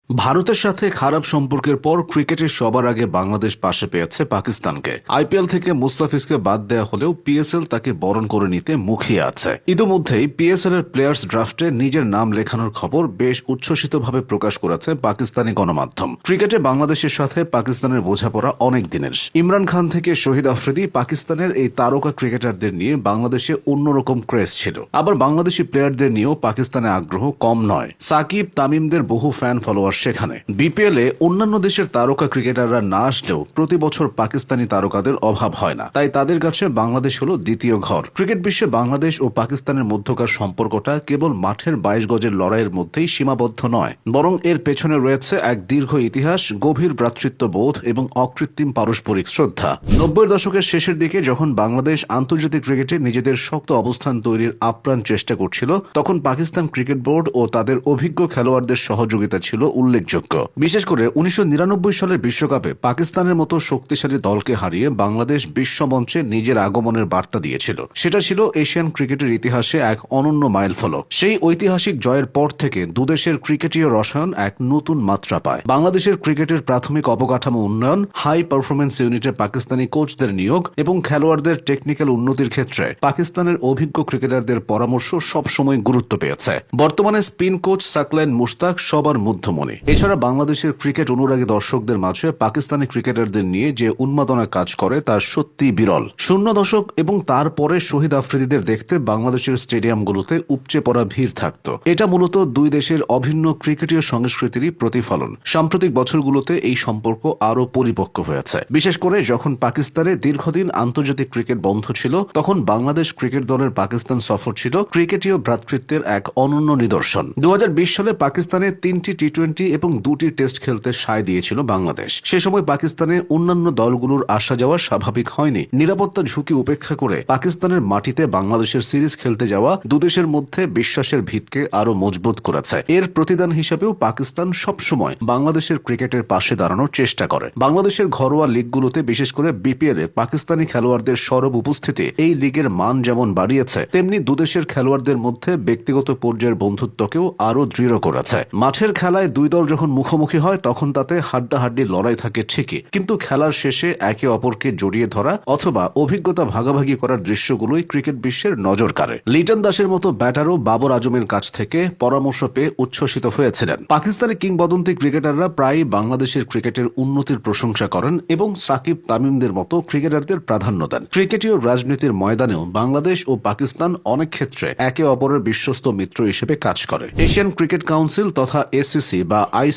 ভারতের সাথে খারাপ সম্পর্কের পর ক্রিকেটের সবার আগে বাংলাদেশ পাশে পেয়েছে পাকিস্তানকে। আইপিএল থেকে মুস্তাফিজকে বাদ দেওয়া হলেও পিএসএল তাকে বরণ করে নিতে মুখিয়ে আছে। ইতিমধ্যেই পিএসএল এর প্লেয়ার্স ড্রাফটে নিজের নাম লেখানোর খবর বেশ উচ্ছ্বসিতভাবে প্রকাশ করেছে পাকিস্তানি গণমাধ্যম। ক্রিকেটে বাংলাদেশের সাথে পাকিস্তানের বোঝাপড়া অনেক দিনের। ইমরান খান থেকে শহীদ আফ্রিদি, পাকিস্তানের এই তারকা ক্রিকেটারদের নিয়ে বাংলাদেশে অন্যরকম ক্রেজ ছিল। আবার বাংলাদেশি প্লেয়ারদের নিয়েও পাকিস্তানে আগ্রহ কম নয়। সাকিব, তামিমদের বহু ফ্যান ফলোয়ার সেখানে। বিপিএলে অন্যান্য দেশের তারকা ক্রিকেটাররা না আসলেও প্রতি বছর পাকিস্তানি তারকাদের অভাব হয় না, তাই তাদের কাছে বাংলাদেশ হলো দ্বিতীয় ঘর। ক্রিকেট বিশ্বে বাংলাদেশ ও পাকিস্তানের মধ্যকার সম্পর্কটা কেবল মাঠের 22 গজের লড়াইয়ের মধ্যেই সীমাবদ্ধ নয়, বরং এর পেছনে রয়েছে এক দীর্ঘ ইতিহাস, গভীর ভ্রাতৃত্ববোধ এবং অকৃত্রিম পারস্পরিক শ্রদ্ধা। 90-এর দশকের শেষের দিকে যখন বাংলাদেশ আন্তর্জাতিক ক্রিকেটে নিজেদের শক্ত অবস্থান তৈরির আপ্রাণ চেষ্টা করছিল, তখন পাকিস্তান ক্রিকেট বোর্ড ও তাদের অভিজ্ঞ খেলোয়াড়দের সহযোগিতা ছিল উল্লেখযোগ্য। বিশেষ করে 1999 সালের বিশ্বকাপে পাকিস্তানের মতো শক্তিশালী দলকে হারিয়ে বাংলাদেশ বিশ্বমঞ্চে নিজের আগমনের বার্তা দিয়েছিল। সেটা ছিল এশিয়ান ক্রিকেটের ইতিহাসে এক অনন্য মাইলফলক। সেই ঐতিহাসিক জয়ের পর থেকে দুদেশের ক্রিকেটীয় রসায়ন এক নতুন মাত্রা পায়। বাংলাদেশের ক্রিকেটের প্রাথমিক অবকাঠামো উন্নয়ন, হাই পারফরমেন্স ইউনিটে পাকিস্তানি কোচদের নিয়োগ এবং খেলোয়াড়দের টেকনিক্যাল উন্নতির ক্ষেত্রে পাকিস্তানের অভিজ্ঞ ক্রিকেটারদের পরামর্শ সবসময় গুরুত্ব পেয়েছে। বর্তমানে স্পিন কোচ সাকলাইন মুশতাক সবার মধ্যমণি। এছাড়া বাংলাদেশের ক্রিকেট অনুরাগী দর্শকদের মাঝে পাকিস্তানি ক্রিকেটারদের নিয়ে যে উন্মাদনা কাজ করে তা সত্যি বিরল। 00 দশক এবং তারপরে শহীদ আফ্রিদিদের দেখতে বাংলাদেশের স্টেডিয়ামগুলোতে উপচে পড়া ভিড় থাকত। এটা মূলত দুই দেশের অভিন্ন ক্রিকেটীয় সংস্কৃতিরই প্রতিফলন। সাম্প্রতিক বছরগুলোতে এই সম্পর্ক আরও পরিপক্ক হয়েছে। বিশেষ করে যখন পাকিস্তানে দীর্ঘদিন আন্তর্জাতিক ক্রিকেট বন্ধ ছিল, তখন বাংলাদেশ ক্রিকেট দলের পাকিস্তান সফর ছিল ক্রিকেটীয় ভ্রাতৃত্বের এক অনন্য নিদর্শন। 2020 সালে পাকিস্তানে 3টি টি-20 এবং 2টি টেস্ট খেলতে সায় দিয়েছিল বাংলাদেশ। সে সময় পাকিস্তানে অন্যান্য দলগুলোর আসা যাওয়া স্বাভাবিক হয়নি। নিরাপত্তা ঝুঁকি উপেক্ষা করে পাকিস্তানের মাটিতে বাংলাদেশের সিরিজ খেলতে যাওয়া দুদেশের মধ্যে বিশ্বাসের ভিতকে আরো মজবুত করেছে। এর প্রতিদান হিসেবেও পাকিস্তান সবসময় বাংলাদেশের ক্রিকেটের পাশে দাঁড়ানোর চেষ্টা করে। বাংলাদেশের ঘরোয়া লিগগুলোতে, বিশেষ করে বিপিএলে পাকিস্তানি খেলোয়াড়দের সরব উপস্থিতি এই লিগের মান যেমন বাড়িয়েছে, তেমনি দুদেশের খেলোয়াড়দের মধ্যে ব্যক্তিগত পর্যায়ের বন্ধুত্বকেও আরো দৃঢ় করেছে। মাঠের খেলায় দুই দল যখন মুখোমুখি হয়, তখন তাতে হাড্ডাহাড্ডি লড়াই থাকে ঠিকই, কিন্তু খেলার শেষে একে অপরকে জড়িয়ে ধরা অথবা অভিজ্ঞতা ভাগাভাগি করার দৃশ্যগুলোই ক্রিকেট বিশ্বের নজর কাড়ে। লিটন দাসের মতো ব্যাটারও বাবর আজমের কাছ থেকে পরামর্শ পেয়ে উচ্ছ্বসিত হয়েছিলেন। পাকিস্তানি কিংবদন্তি ক্রিকেটাররা প্রায়ই বাংলাদেশের ক্রিকেটের উন্নতির প্রশংসা করেন এবং সাকিব, তামিমদের মতো ক্রিকেটারদের প্রাধান্য দেন। ক্রিকেটীয় রাজনীতির ময়দানেও বাংলাদেশ ও পাকিস্তান অনেক ক্ষেত্রে একে অপরের বিশ্বস্ত মিত্র হিসেবে কাজ করে। এশিয়ান ক্রিকেট কাউন্সিল তথা এসিসি বা আইসিসি